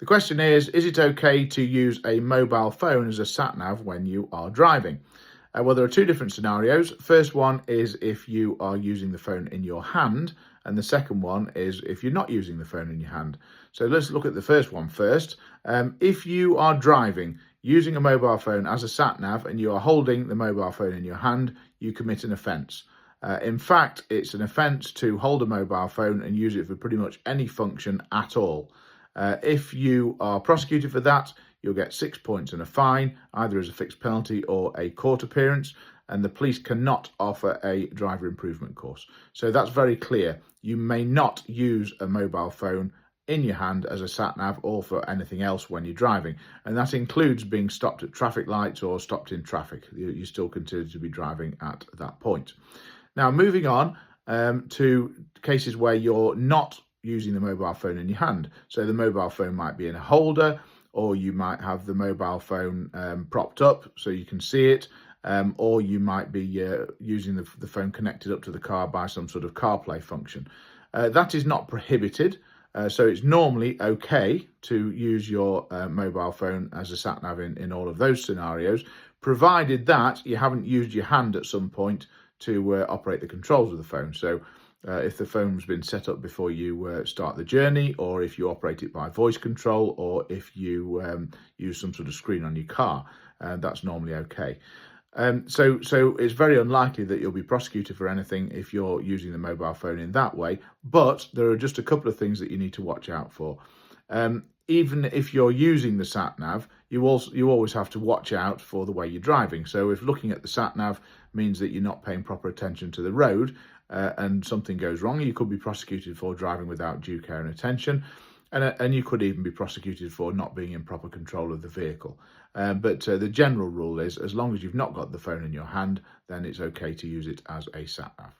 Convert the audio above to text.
The question is it okay to use a mobile phone as a satnav when you are driving? Well, there are two different scenarios. First one is if you are using the phone in your hand, and the second one is if you're not using the phone in your hand. So let's look at the first one first. If you are driving using a mobile phone as a satnav and you are holding the mobile phone in your hand, you commit an offence. In fact, it's an offence to hold a mobile phone and use it for pretty much any function at all. If you are prosecuted for that, you'll get 6 points and a fine, either as a fixed penalty or a court appearance, and the police cannot offer a driver improvement course. So that's very clear. You may not use a mobile phone in your hand as a sat-nav or for anything else when you're driving, and that includes being stopped at traffic lights or stopped in traffic. You're still considered to be driving at that point. Now, moving on to cases where you're not using the mobile phone in your hand. So the mobile phone might be in a holder, or you might have the mobile phone propped up so you can see it, or you might be using the phone connected up to the car by some sort of CarPlay function. That is not prohibited, so it's normally okay to use your mobile phone as a sat-nav in all of those scenarios, provided that you haven't used your hand at some point to operate the controls of the phone. So if the phone's been set up before you start the journey, or if you operate it by voice control, or if you use some sort of screen on your car, that's normally okay. So it's very unlikely that you'll be prosecuted for anything if you're using the mobile phone in that way, but there are just a couple of things that you need to watch out for. Even if you're using the sat-nav, you always have to watch out for the way you're driving. So if looking at the sat-nav means that you're not paying proper attention to the road, and something goes wrong, you could be prosecuted for driving without due care and attention, and you could even be prosecuted for not being in proper control of the vehicle. But the general rule is, as long as you've not got the phone in your hand, then it's okay to use it as a sat-nav.